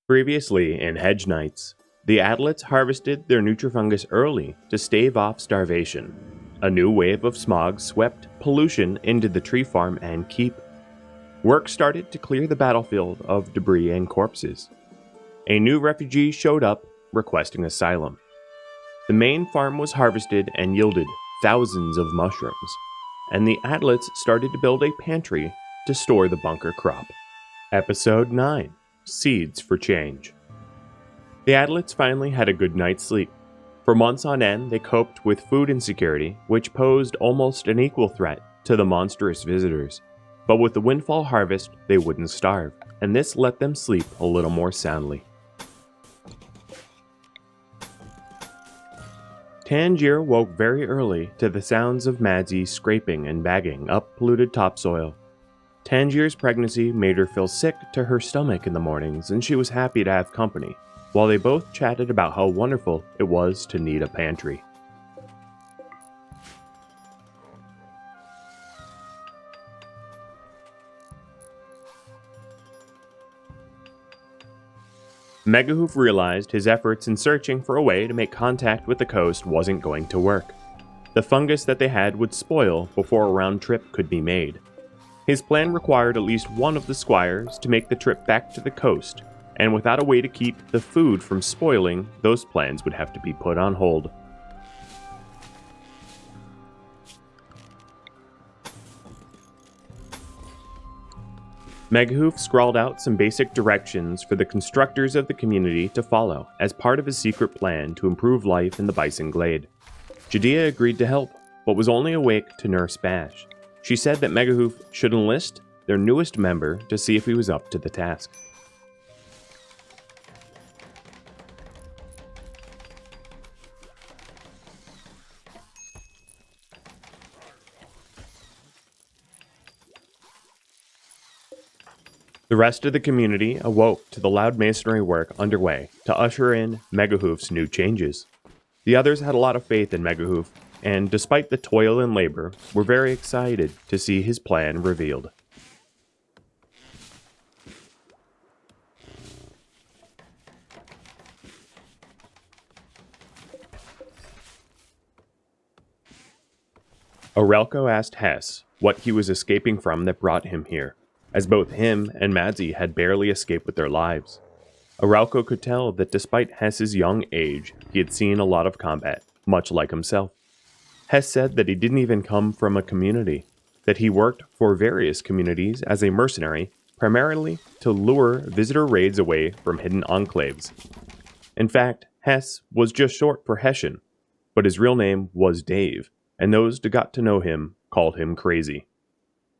Previously in Hedge Knights, the Adlets harvested their nutrifungus early to stave off starvation. A new wave of smog swept pollution into the tree farm and keep. Work started to clear the battlefield of debris and corpses. A new refugee showed up, requesting asylum. The main farm was harvested and yielded thousands of mushrooms, and the Adlets started to build a pantry to store the bunker crop. Episode 9. Seeds for Change. The Adlets finally had a good night's sleep. For months on end, they coped with food insecurity, which posed almost an equal threat to the monstrous visitors. But with the windfall harvest, they wouldn't starve, and this let them sleep a little more soundly. Tangier woke very early to the sounds of Madsy scraping and bagging up polluted topsoil. Tangier's pregnancy made her feel sick to her stomach in the mornings, and she was happy to have company, while they both chatted about how wonderful it was to need a pantry. Megahoof realized his efforts in searching for a way to make contact with the coast wasn't going to work. The fungus that they had would spoil before a round trip could be made. His plan required at least one of the squires to make the trip back to the coast, and without a way to keep the food from spoiling, those plans would have to be put on hold. Megahoof scrawled out some basic directions for the constructors of the community to follow as part of his secret plan to improve life in the Bison Glade. Judea agreed to help, but was only awake to nurse Bash. She said that Megahoof should enlist their newest member to see if he was up to the task. The rest of the community awoke to the loud masonry work underway to usher in Megahoof's new changes. The others had a lot of faith in Megahoof, and despite the toil and labor, were very excited to see his plan revealed. Aurelco asked Hess what he was escaping from that brought him here, as both him and Madsy had barely escaped with their lives. Aurelco could tell that despite Hess's young age, he had seen a lot of combat, much like himself. Hess said that he didn't even come from a community, that he worked for various communities as a mercenary, primarily to lure visitor raids away from hidden enclaves. In fact, Hess was just short for Hessian, but his real name was Dave, and those who got to know him called him Crazy.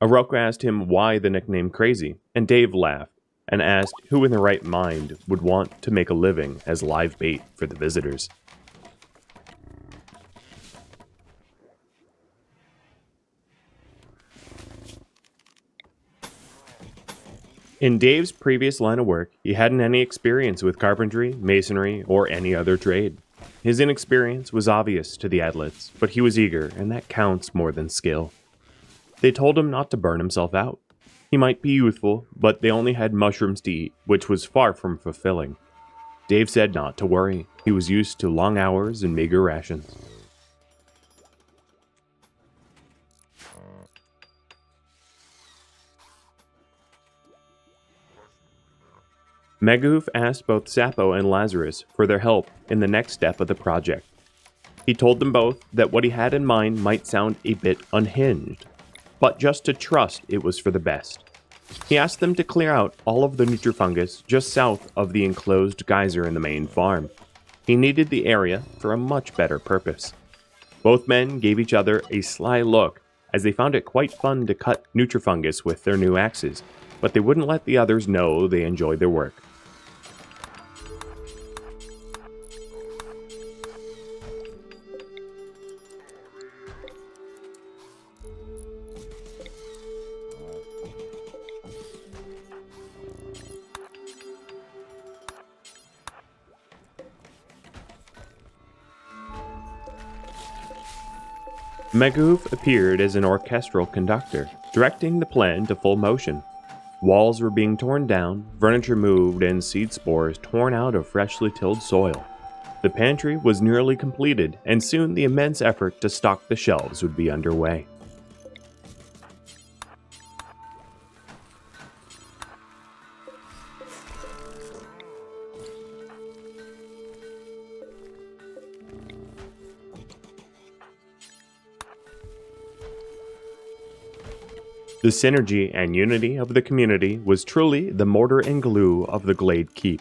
Aurelco asked him why the nickname Crazy, and Dave laughed and asked who in their right mind would want to make a living as live bait for the visitors. In Dave's previous line of work, he hadn't any experience with carpentry, masonry, or any other trade. His inexperience was obvious to the Adlets, but he was eager, and that counts more than skill. They told him not to burn himself out. He might be youthful, but they only had mushrooms to eat, which was far from fulfilling. Dave said not to worry. He was used to long hours and meager rations. Megahoof asked both Sappho and Lazarus for their help in the next step of the project. He told them both that what he had in mind might sound a bit unhinged, but just to trust it was for the best. He asked them to clear out all of the nutrifungus just south of the enclosed geyser in the main farm. He needed the area for a much better purpose. Both men gave each other a sly look as they found it quite fun to cut nutrifungus with their new axes, but they wouldn't let the others know they enjoyed their work. Megahoof appeared as an orchestral conductor, directing the plan to full motion. Walls were being torn down, furniture moved, and seed spores torn out of freshly tilled soil. The pantry was nearly completed, and soon the immense effort to stock the shelves would be underway. The synergy and unity of the community was truly the mortar and glue of the Glade Keep.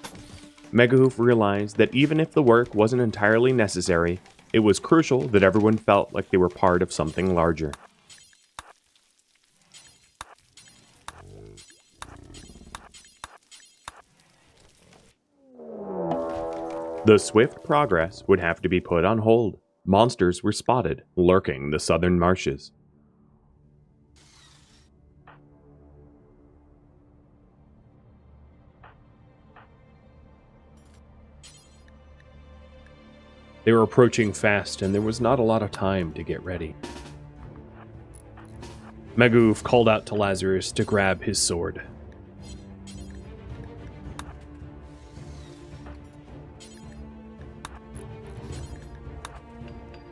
Megahoof realized that even if the work wasn't entirely necessary, it was crucial that everyone felt like they were part of something larger. The swift progress would have to be put on hold. Monsters were spotted, lurking the southern marshes. They were approaching fast, and there was not a lot of time to get ready. Megahoof called out to Lazarus to grab his sword.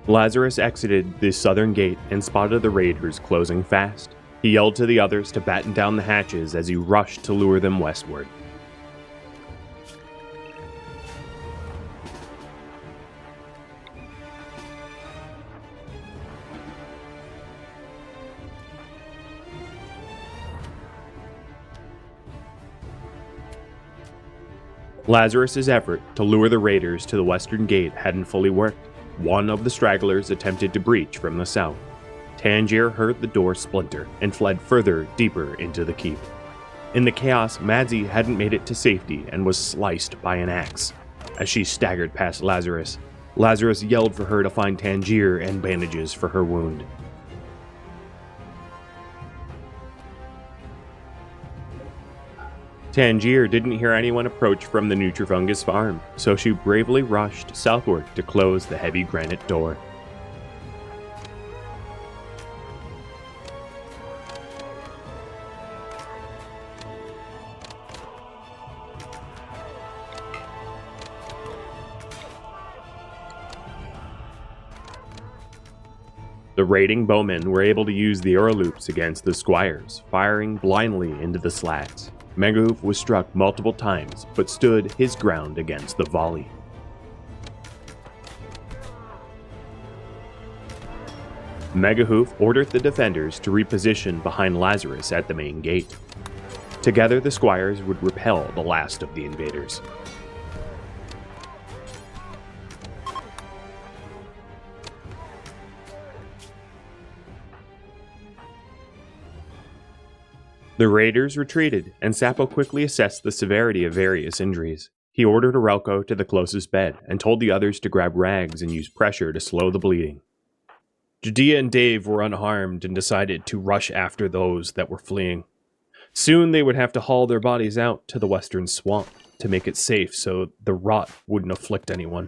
Lazarus exited the southern gate and spotted the raiders closing fast. He yelled to the others to batten down the hatches as he rushed to lure them westward. Lazarus's effort to lure the raiders to the western gate hadn't fully worked. One of the stragglers attempted to breach from the south. Tangier heard the door splinter and fled further, deeper into the keep. In the chaos, Madzi hadn't made it to safety and was sliced by an axe. As she staggered past Lazarus, Lazarus yelled for her to find Tangier and bandages for her wound. Tangier didn't hear anyone approach from the Nutrifungus farm, so she bravely rushed southward to close the heavy granite door. The raiding bowmen were able to use the loops against the squires, firing blindly into the slats. Megahoof was struck multiple times, but stood his ground against the volley. Megahoof ordered the defenders to reposition behind Lazarus at the main gate. Together, the squires would repel the last of the invaders. The raiders retreated, and Sapo quickly assessed the severity of various injuries. He ordered Arelco to the closest bed, and told the others to grab rags and use pressure to slow the bleeding. Judea and Dave were unharmed and decided to rush after those that were fleeing. Soon they would have to haul their bodies out to the western swamp to make it safe so the rot wouldn't afflict anyone.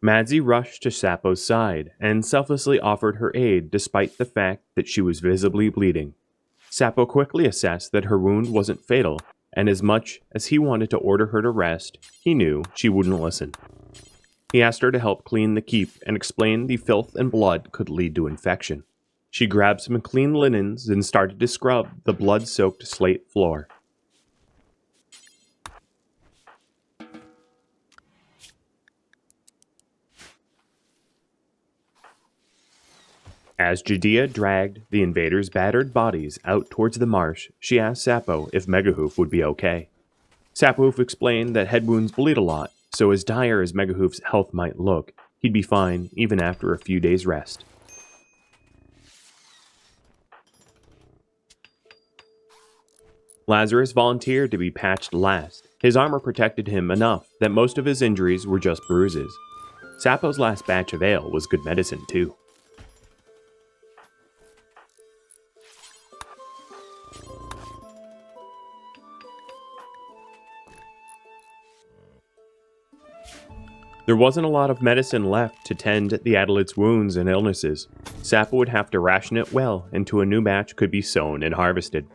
Madzi rushed to Sapo's side and selflessly offered her aid despite the fact that she was visibly bleeding. Sapo quickly assessed that her wound wasn't fatal, and as much as he wanted to order her to rest, he knew she wouldn't listen. He asked her to help clean the keep and explained the filth and blood could lead to infection. She grabbed some clean linens and started to scrub the blood-soaked slate floor. As Judea dragged the invaders' battered bodies out towards the marsh, she asked Sapo if Megahoof would be okay. Sapoof explained that head wounds bleed a lot, so as dire as Megahoof's health might look, he'd be fine even after a few days' rest. Lazarus volunteered to be patched last. His armor protected him enough that most of his injuries were just bruises. Sapo's last batch of ale was good medicine too. There wasn't a lot of medicine left to tend the Adelet's wounds and illnesses. Sappo would have to ration it well until a new batch could be sown and harvested.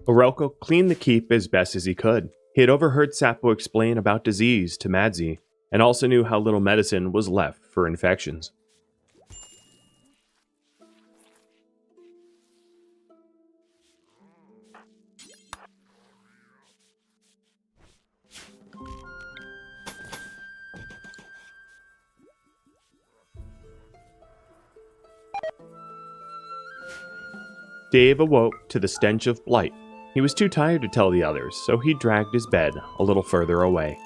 Orelko cleaned the keep as best as he could. He had overheard Sappo explain about disease to Madzi, and also knew how little medicine was left for infections. Dave awoke to the stench of blight. He was too tired to tell the others, so he dragged his bed a little further away.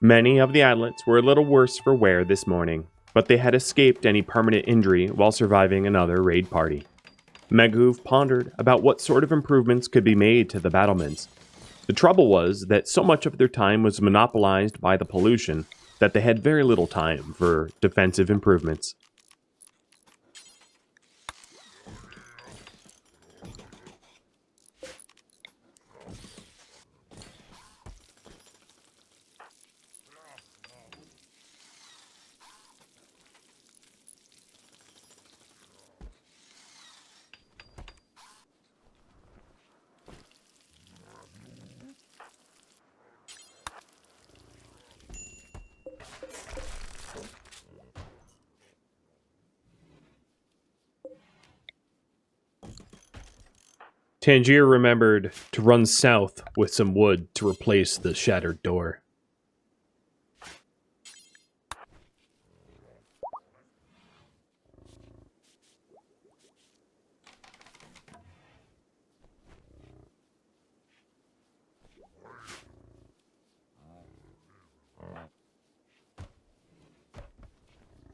Many of the Adlets were a little worse for wear this morning, but they had escaped any permanent injury while surviving another raid party. Meghoof pondered about what sort of improvements could be made to the battlements. The trouble was that so much of their time was monopolized by the pollution that they had very little time for defensive improvements. Tangier remembered to run south with some wood to replace the shattered door.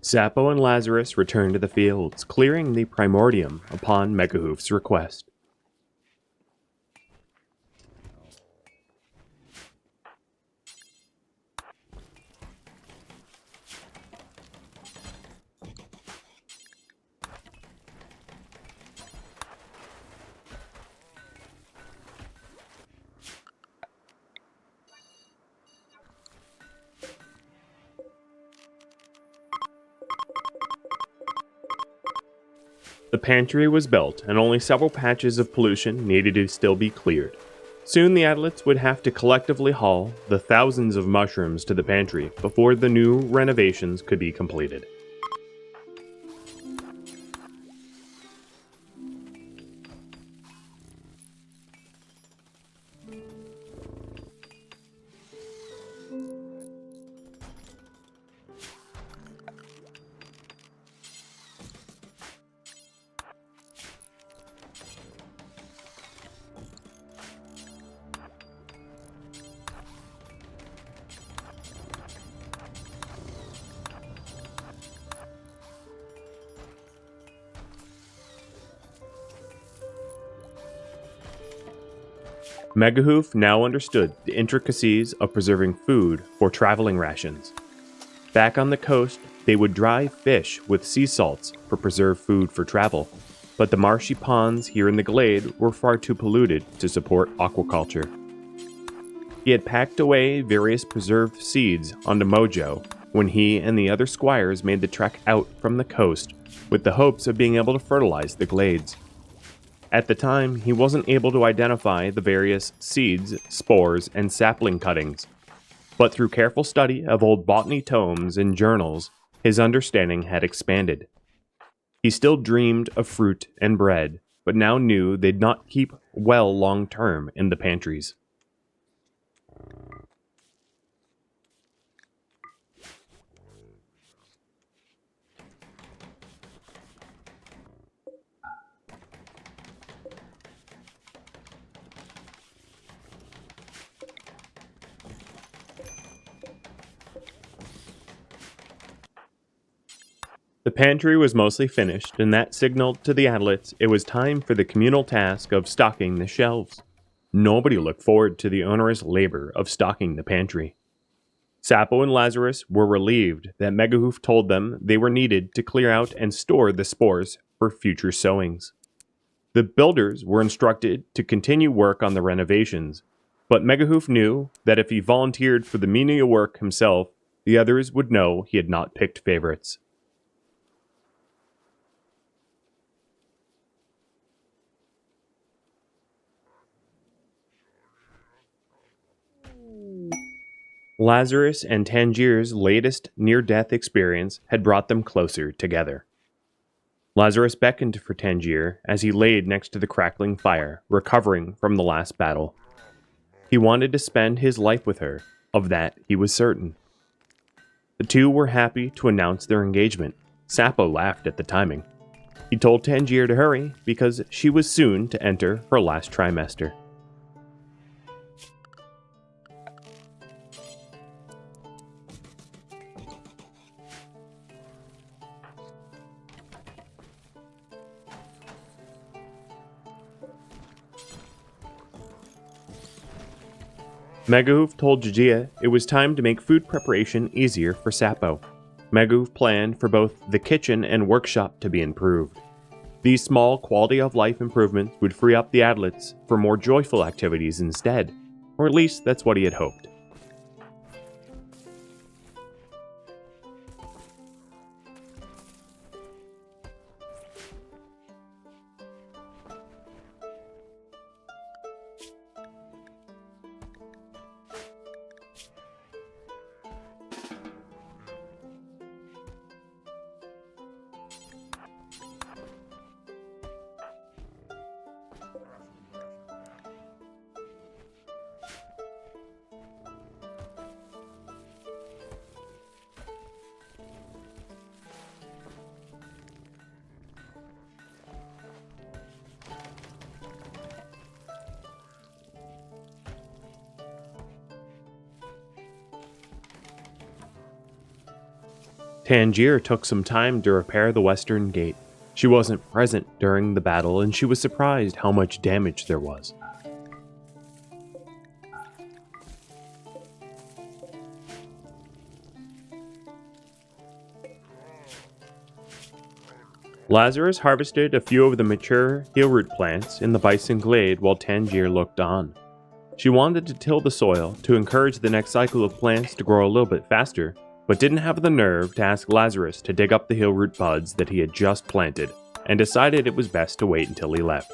Zappo and Lazarus returned to the fields, clearing the primordium upon Megahooф's request. The pantry was built, and only several patches of pollution needed to still be cleared. Soon the Adlets would have to collectively haul the thousands of mushrooms to the pantry before the new renovations could be completed. Megahoof now understood the intricacies of preserving food for traveling rations. Back on the coast, they would dry fish with sea salts for preserved food for travel, but the marshy ponds here in the glade were far too polluted to support aquaculture. He had packed away various preserved seeds onto Mojo when he and the other squires made the trek out from the coast with the hopes of being able to fertilize the glades. At the time, he wasn't able to identify the various seeds, spores, and sapling cuttings, but through careful study of old botany tomes and journals, his understanding had expanded. He still dreamed of fruit and bread, but now knew they'd not keep well long-term in the pantries. The pantry was mostly finished, and that signaled to the Adlets it was time for the communal task of stocking the shelves. Nobody looked forward to the onerous labor of stocking the pantry. Sapo and Lazarus were relieved that Megahoof told them they were needed to clear out and store the spores for future sowings. The builders were instructed to continue work on the renovations, but Megahoof knew that if he volunteered for the menial work himself, the others would know he had not picked favorites. Lazarus and Tangier's latest near-death experience had brought them closer together. Lazarus beckoned for Tangier as he laid next to the crackling fire, recovering from the last battle. He wanted to spend his life with her, of that he was certain. The two were happy to announce their engagement. Sapo laughed at the timing. He told Tangier to hurry because she was soon to enter her last trimester. Megahoof told Jajia it was time to make food preparation easier for Sapo. Megahoof planned for both the kitchen and workshop to be improved. These small quality of life improvements would free up the Adlets for more joyful activities instead, or at least that's what he had hoped. Tangier took some time to repair the western gate. She wasn't present during the battle, and she was surprised how much damage there was. Lazarus harvested a few of the mature heelroot plants in the bison glade while Tangier looked on. She wanted to till the soil to encourage the next cycle of plants to grow a little bit faster, but didn't have the nerve to ask Lazarus to dig up the heelroot buds that he had just planted, and decided it was best to wait until he left.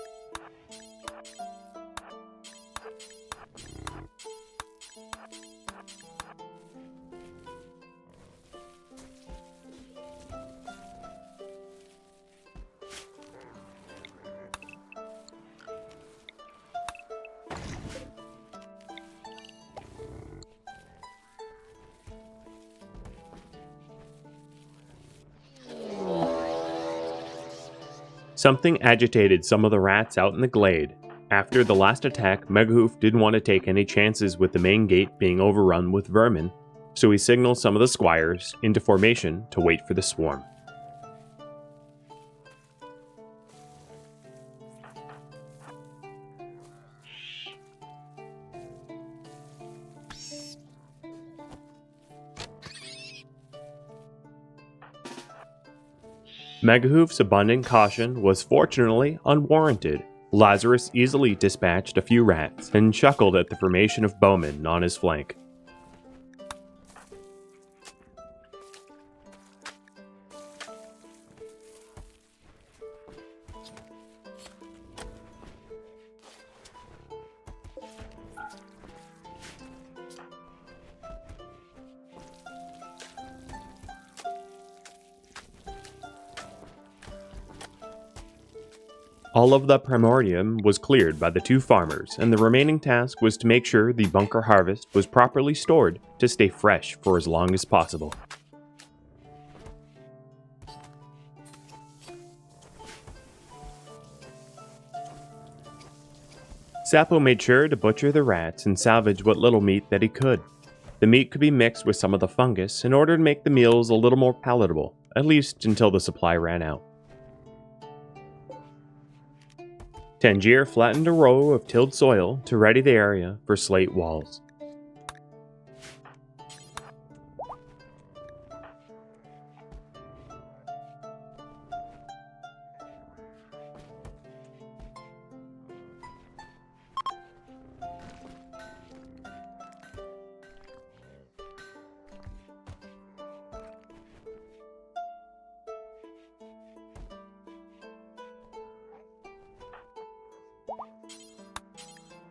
Something agitated some of the rats out in the glade. After the last attack, Megahoof didn't want to take any chances with the main gate being overrun with vermin, so he signaled some of the squires into formation to wait for the swarm. Megahoof's abundant caution was fortunately unwarranted. Lazarus easily dispatched a few rats and chuckled at the formation of bowmen on his flank. All of the primordium was cleared by the two farmers, and the remaining task was to make sure the bunker harvest was properly stored to stay fresh for as long as possible. Sapo made sure to butcher the rats and salvage what little meat that he could. The meat could be mixed with some of the fungus in order to make the meals a little more palatable, at least until the supply ran out. Tangier flattened a row of tilled soil to ready the area for slate walls.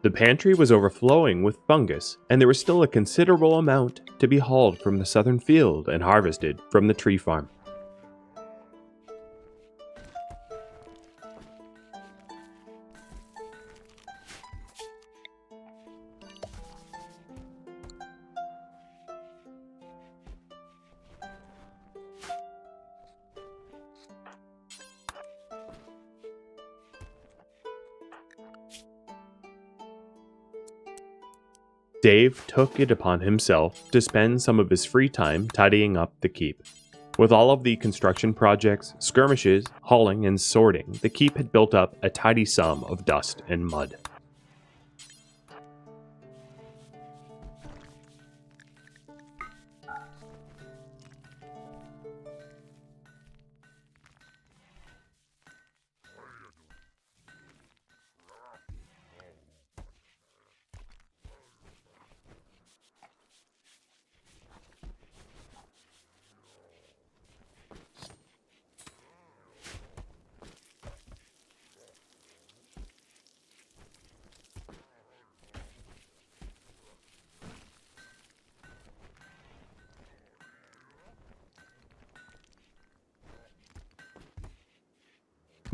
The pantry was overflowing with fungus, and there was still a considerable amount to be hauled from the southern field and harvested from the tree farm. Dave took it upon himself to spend some of his free time tidying up the keep. With all of the construction projects, skirmishes, hauling, and sorting, the keep had built up a tidy sum of dust and mud.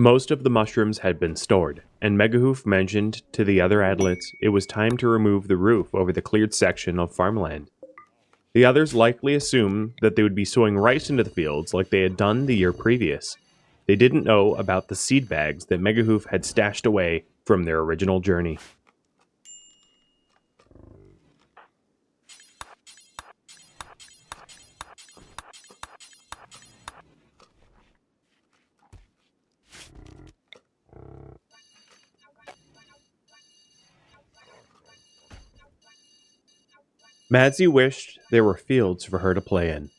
Most of the mushrooms had been stored, and Megahoof mentioned to the other adlets it was time to remove the roof over the cleared section of farmland. The others likely assumed that they would be sowing rice into the fields like they had done the year previous. They didn't know about the seed bags that Megahoof had stashed away from their original journey. Madzi wished there were fields for her to play in.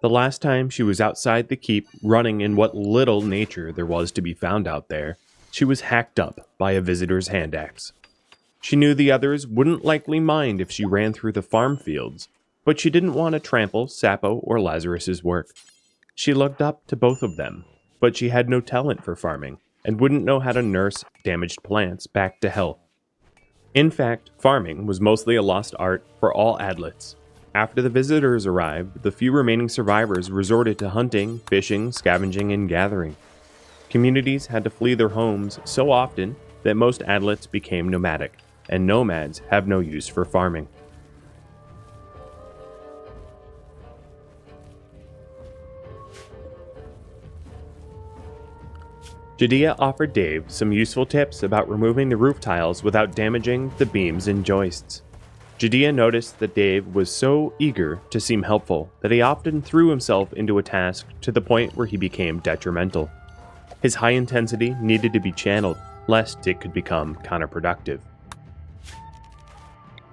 The last time she was outside the keep, running in what little nature there was to be found out there, she was hacked up by a visitor's hand axe. She knew the others wouldn't likely mind if she ran through the farm fields, but she didn't want to trample Sapo or Lazarus's work. She looked up to both of them, but she had no talent for farming, and wouldn't know how to nurse damaged plants back to health. In fact, farming was mostly a lost art for all adlets. After the visitors arrived, the few remaining survivors resorted to hunting, fishing, scavenging, and gathering. Communities had to flee their homes so often that most adlets became nomadic, and nomads have no use for farming. Judea offered Dave some useful tips about removing the roof tiles without damaging the beams and joists. Judea noticed that Dave was so eager to seem helpful that he often threw himself into a task to the point where he became detrimental. His high intensity needed to be channeled, lest it could become counterproductive.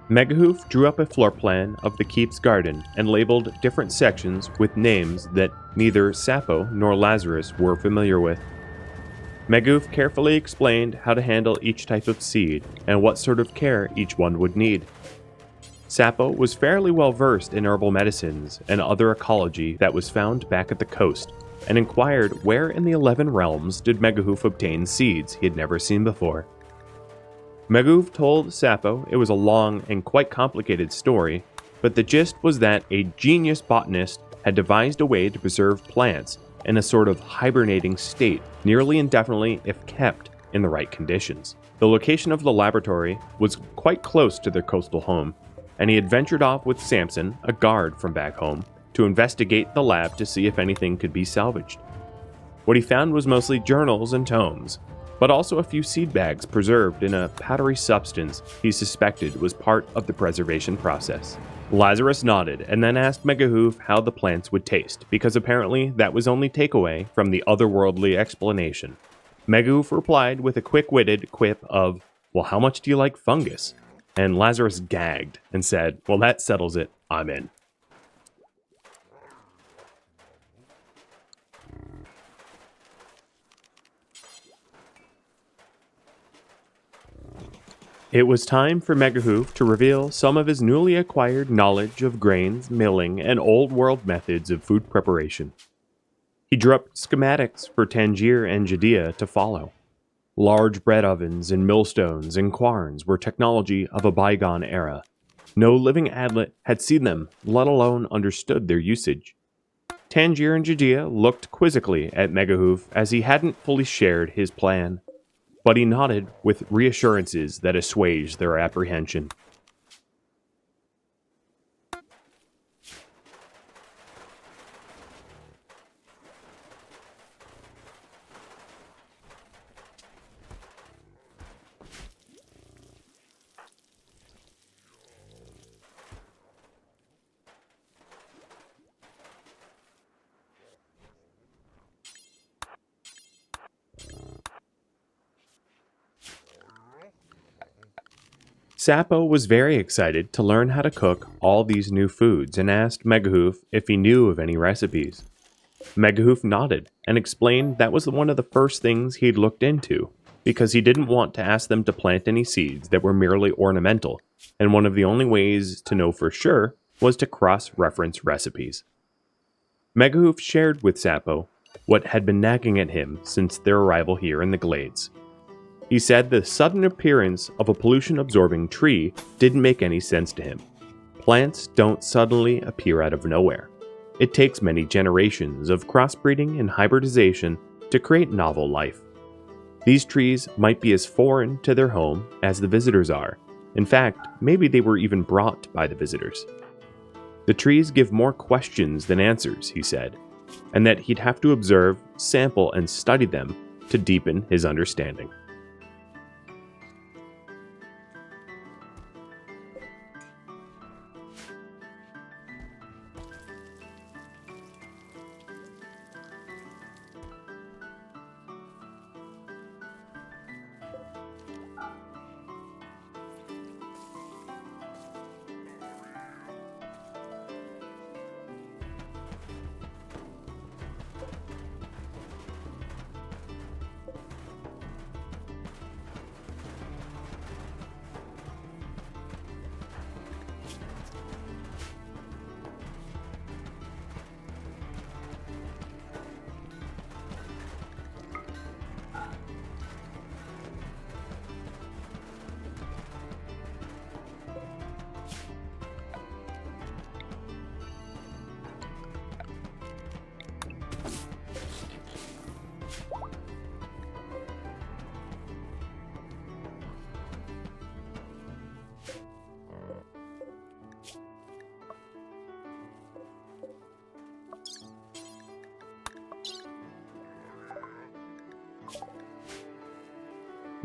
Megahoof drew up a floor plan of the keep's garden and labeled different sections with names that neither Sapo nor Lazarus were familiar with. Megahoof carefully explained how to handle each type of seed and what sort of care each one would need. Sapo was fairly well versed in herbal medicines and other ecology that was found back at the coast, and inquired where in the 11 realms did Megahoof obtain seeds he had never seen before. Megahoof told Sapo it was a long and quite complicated story, but the gist was that a genius botanist had devised a way to preserve plants in a sort of hibernating state, nearly indefinitely if kept in the right conditions. The location of the laboratory was quite close to their coastal home, and he had ventured off with Samson, a guard from back home, to investigate the lab to see if anything could be salvaged. What he found was mostly journals and tomes, but also a few seed bags preserved in a powdery substance he suspected was part of the preservation process. Lazarus nodded and then asked Megahoof how the plants would taste, because apparently that was only takeaway from the otherworldly explanation. Megahoof replied with a quick-witted quip of, "Well, how much do you like fungus?" And Lazarus gagged and said, "Well, that settles it. I'm in." It was time for Megahoof to reveal some of his newly acquired knowledge of grains, milling, and old-world methods of food preparation. He drew up schematics for Tangier and Judea to follow. Large bread ovens and millstones and quarns were technology of a bygone era. No living adlet had seen them, let alone understood their usage. Tangier and Judea looked quizzically at Megahoof as he hadn't fully shared his plan, but he nodded with reassurances that assuaged their apprehension. Sapo was very excited to learn how to cook all these new foods and asked Megahoof if he knew of any recipes. Megahoof nodded and explained that was one of the first things he'd looked into, because he didn't want to ask them to plant any seeds that were merely ornamental, and one of the only ways to know for sure was to cross-reference recipes. Megahoof shared with Sapo what had been nagging at him since their arrival here in the Glades. He said the sudden appearance of a pollution-absorbing tree didn't make any sense to him. Plants don't suddenly appear out of nowhere. It takes many generations of crossbreeding and hybridization to create novel life. These trees might be as foreign to their home as the visitors are. In fact, maybe they were even brought by the visitors. The trees give more questions than answers, he said, and that he'd have to observe, sample, and study them to deepen his understanding.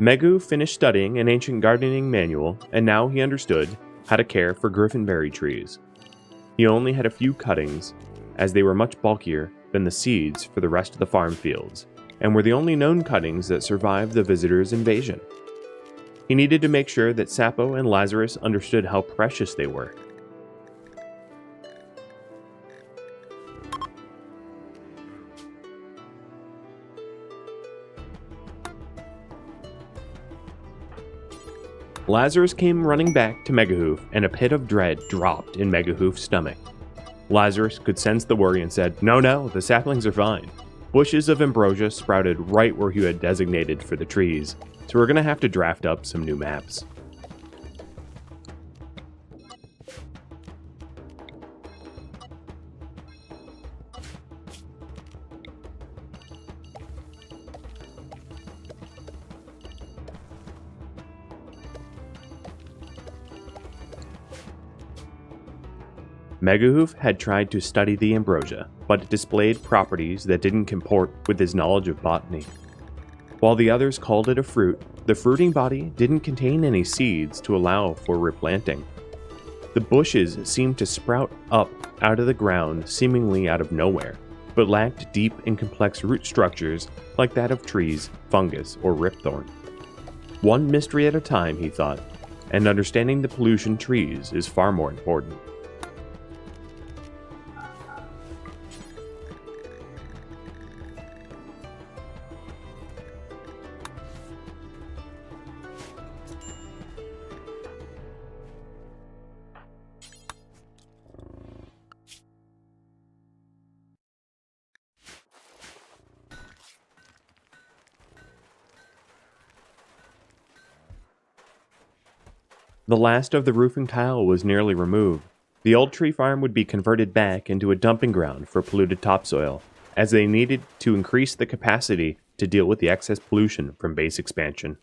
Megu finished studying an ancient gardening manual, and now he understood how to care for griffinberry trees. He only had a few cuttings, as they were much bulkier than the seeds for the rest of the farm fields, and were the only known cuttings that survived the visitors' invasion. He needed to make sure that Sapo and Lazarus understood how precious they were. Lazarus came running back to Megahoof, and a pit of dread dropped in Megahoof's stomach. Lazarus could sense the worry and said, No, the saplings are fine. Bushes of ambrosia sprouted right where you had designated for the trees, so we're going to have to draft up some new maps. Megahoof had tried to study the ambrosia, but it displayed properties that didn't comport with his knowledge of botany. While the others called it a fruit, the fruiting body didn't contain any seeds to allow for replanting. The bushes seemed to sprout up out of the ground seemingly out of nowhere, but lacked deep and complex root structures like that of trees, fungus, or ripthorn. One mystery at a time, he thought, and understanding the pollution trees is far more important. The last of the roofing tile was nearly removed. The old tree farm would be converted back into a dumping ground for polluted topsoil, as they needed to increase the capacity to deal with the excess pollution from base expansion.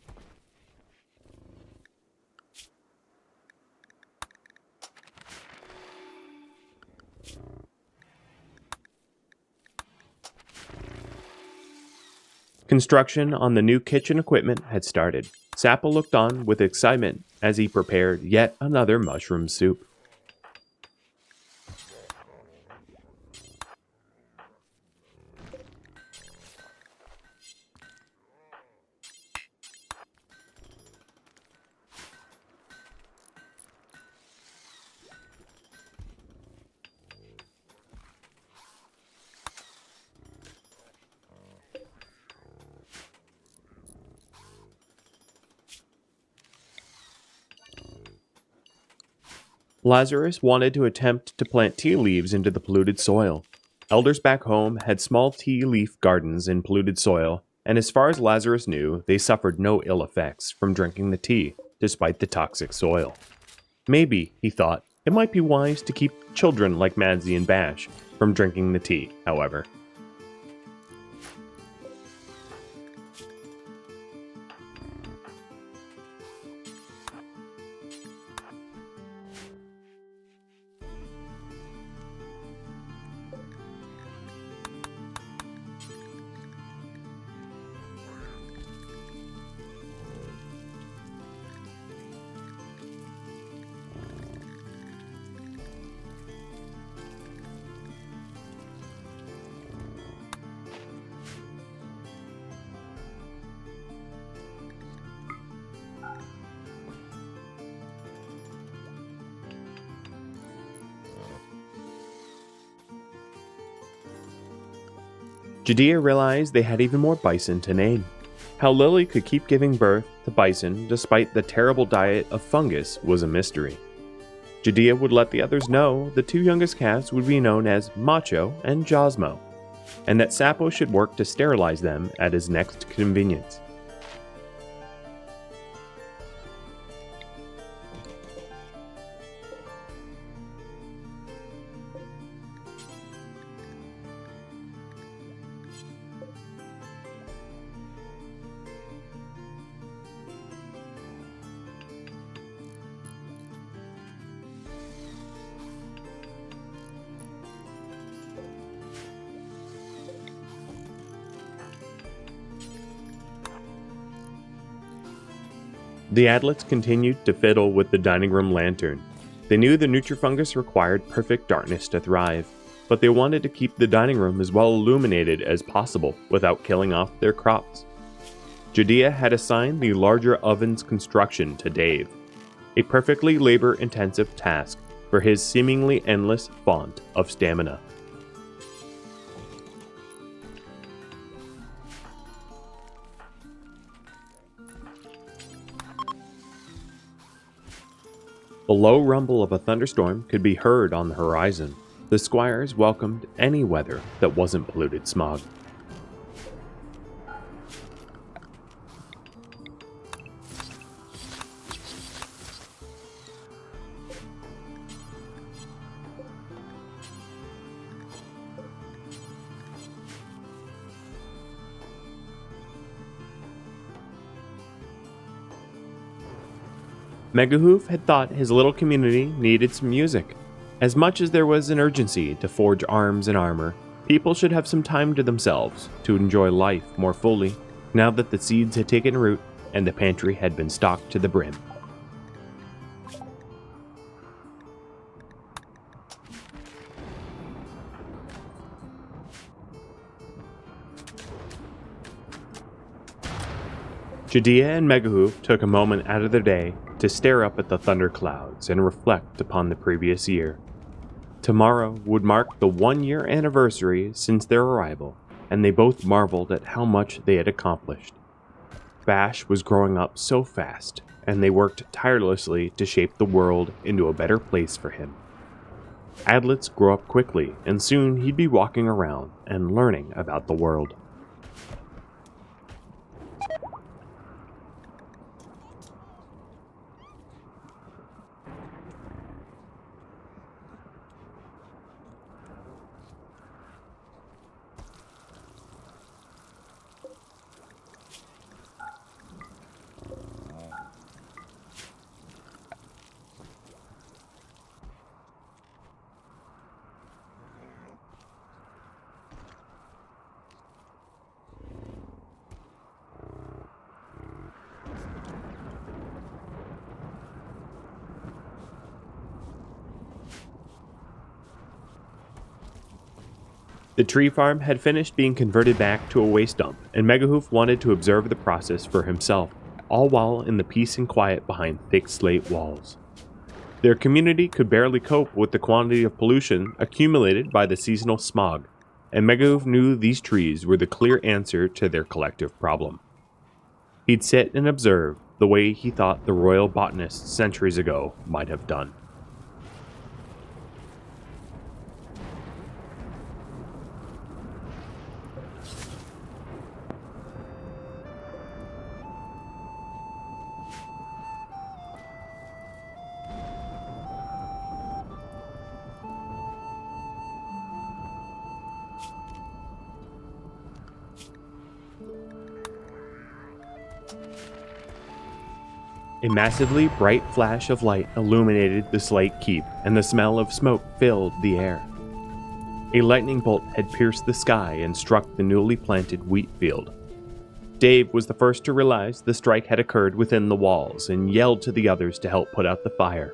Construction on the new kitchen equipment had started. Sapple looked on with excitement as he prepared yet another mushroom soup. Lazarus wanted to attempt to plant tea leaves into the polluted soil. Elders back home had small tea leaf gardens in polluted soil, and as far as Lazarus knew, they suffered no ill effects from drinking the tea, despite the toxic soil. Maybe, he thought, it might be wise to keep children like Madsy and Bash from drinking the tea, however. Judea realized they had even more bison to name. How Lily could keep giving birth to bison despite the terrible diet of fungus was a mystery. Judea would let the others know the two youngest cats would be known as Macho and Josmo, and that Sappo should work to sterilize them at his next convenience. The Adlets continued to fiddle with the dining room lantern. They knew the Nutrifungus required perfect darkness to thrive, but they wanted to keep the dining room as well illuminated as possible without killing off their crops. Judea had assigned the larger oven's construction to Dave, a perfectly labor-intensive task for his seemingly endless font of stamina. The low rumble of a thunderstorm could be heard on the horizon. The squires welcomed any weather that wasn't polluted smog. Megahoof had thought his little community needed some music. As much as there was an urgency to forge arms and armor, people should have some time to themselves to enjoy life more fully. now that the seeds had taken root and the pantry had been stocked to the brim. Judea and Megahoof took a moment out of their day to stare up at the thunderclouds and reflect upon the previous year. Tomorrow would mark the 1-year anniversary since their arrival, and they both marveled at how much they had accomplished. Bash was growing up so fast, and they worked tirelessly to shape the world into a better place for him. Adlets grew up quickly, and soon he'd be walking around and learning about the world. The tree farm had finished being converted back to a waste dump, and Megahoof wanted to observe the process for himself, all while in the peace and quiet behind thick slate walls. Their community could barely cope with the quantity of pollution accumulated by the seasonal smog, and Megahoof knew these trees were the clear answer to their collective problem. He'd sit and observe the way he thought the royal botanists centuries ago might have done. A massively bright flash of light illuminated the slate keep, and the smell of smoke filled the air. A lightning bolt had pierced the sky and struck the newly planted wheat field. Dave was the first to realize the strike had occurred within the walls and yelled to the others to help put out the fire.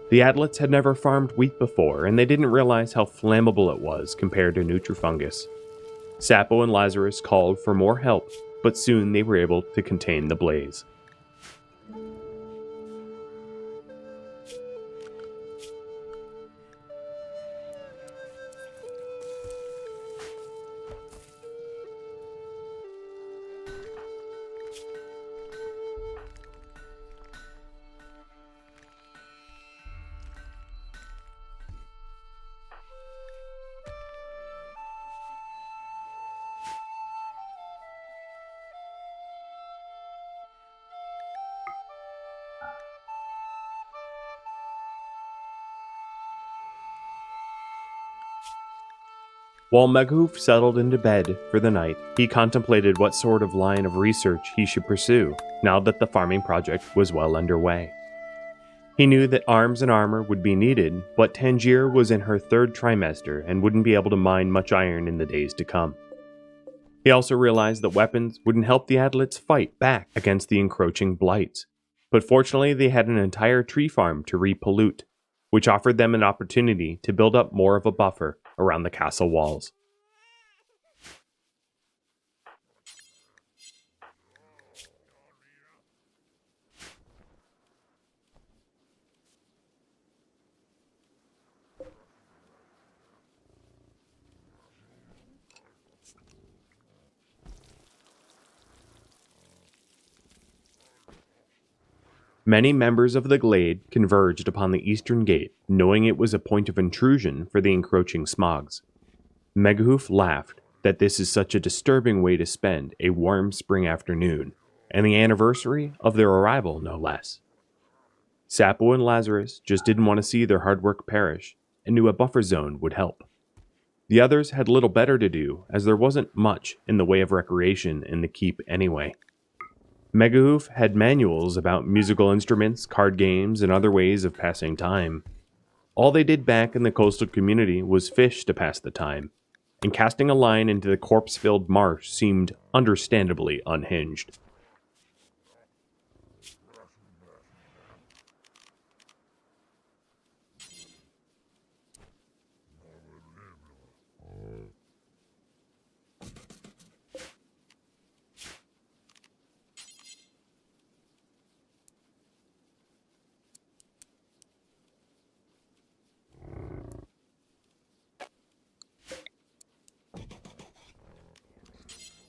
The Adlets had never farmed wheat before, and they didn't realize how flammable it was compared to Nutrifungus. Sapo and Lazarus called for more help, but soon they were able to contain the blaze. While Megahoof settled into bed for the night, he contemplated what sort of line of research he should pursue now that the farming project was well underway. He knew that arms and armor would be needed, but Tangier was in her 3rd trimester and wouldn't be able to mine much iron in the days to come. He also realized that weapons wouldn't help the Adlets fight back against the encroaching blights, but fortunately they had an entire tree farm to repollute, which offered them an opportunity to build up more of a buffer around the castle walls. Many members of the Glade converged upon the eastern gate, knowing it was a point of intrusion for the encroaching smogs. Megahoof laughed that this is such a disturbing way to spend a warm spring afternoon, and the anniversary of their arrival, no less. Sapo and Lazarus just didn't want to see their hard work perish, and knew a buffer zone would help. The others had little better to do, as there wasn't much in the way of recreation in the keep anyway. Megahoof had manuals about musical instruments, card games, and other ways of passing time. All they did back in the coastal community was fish to pass the time, and casting a line into the corpse-filled marsh seemed understandably unhinged.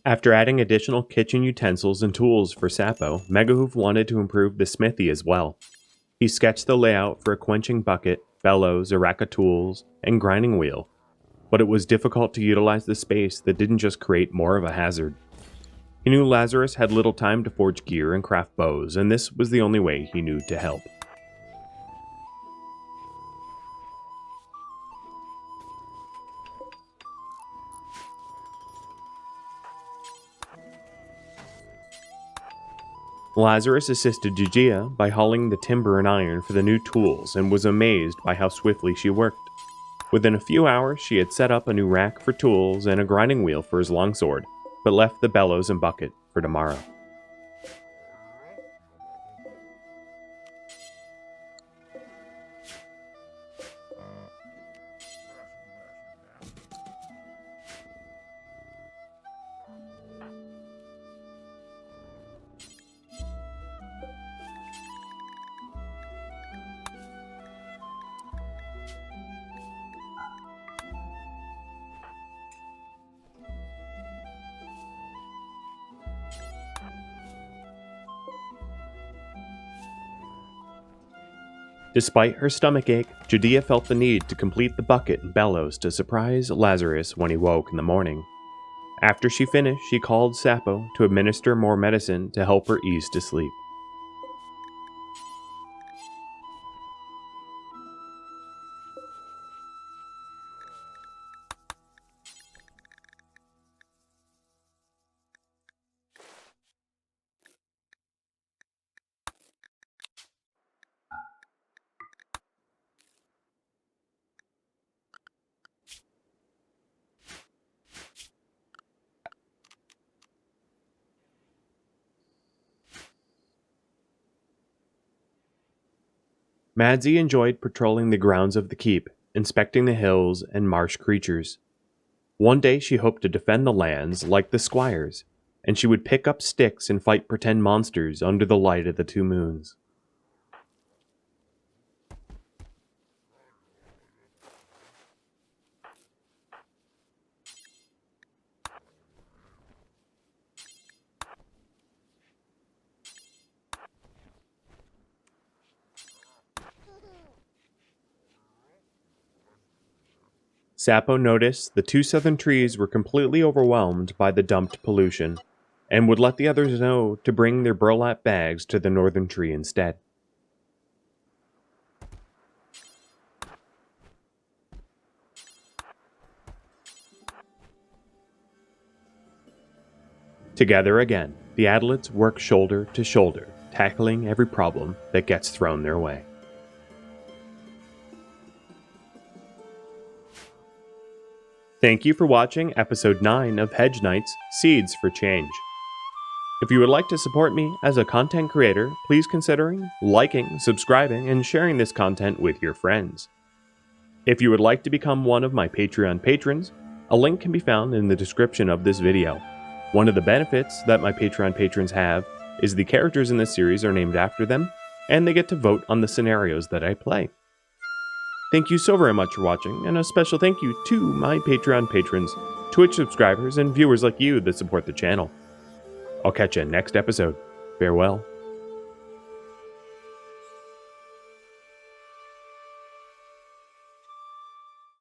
After adding additional kitchen utensils and tools for Sapo, Megahoof wanted to improve the smithy as well. He sketched the layout for a quenching bucket, bellows, a rack of tools, and grinding wheel, but it was difficult to utilize the space that didn't just create more of a hazard. He knew Lazarus had little time to forge gear and craft bows, and this was the only way he knew to help. Lazarus assisted Jujia by hauling the timber and iron for the new tools and was amazed by how swiftly she worked. Within a few hours, she had set up a new rack for tools and a grinding wheel for his longsword, but left the bellows and bucket for tomorrow. Despite her stomachache, Judea felt the need to complete the bucket and bellows to surprise Lazarus when he woke in the morning. After she finished, she called Sapo to administer more medicine to help her ease to sleep. Madsy enjoyed patrolling the grounds of the keep, inspecting the hills and marsh creatures. One day she hoped to defend the lands like the squires, and she would pick up sticks and fight pretend monsters under the light of the two moons. Sapo noticed the two southern trees were completely overwhelmed by the dumped pollution, and would let the others know to bring their burlap bags to the northern tree instead. Together again, the Adlets work shoulder to shoulder, tackling every problem that gets thrown their way. Thank you for watching episode 9 of Hedge Knights: Seeds for Change. If you would like to support me as a content creator, please consider liking, subscribing, and sharing this content with your friends. If you would like to become one of my Patreon patrons, a link can be found in the description of this video. One of the benefits that my Patreon patrons have is the characters in this series are named after them, and they get to vote on the scenarios that I play. Thank you so very much for watching, and a special thank you to my Patreon patrons, Twitch subscribers, and viewers like you that support the channel. I'll catch you next episode. Farewell.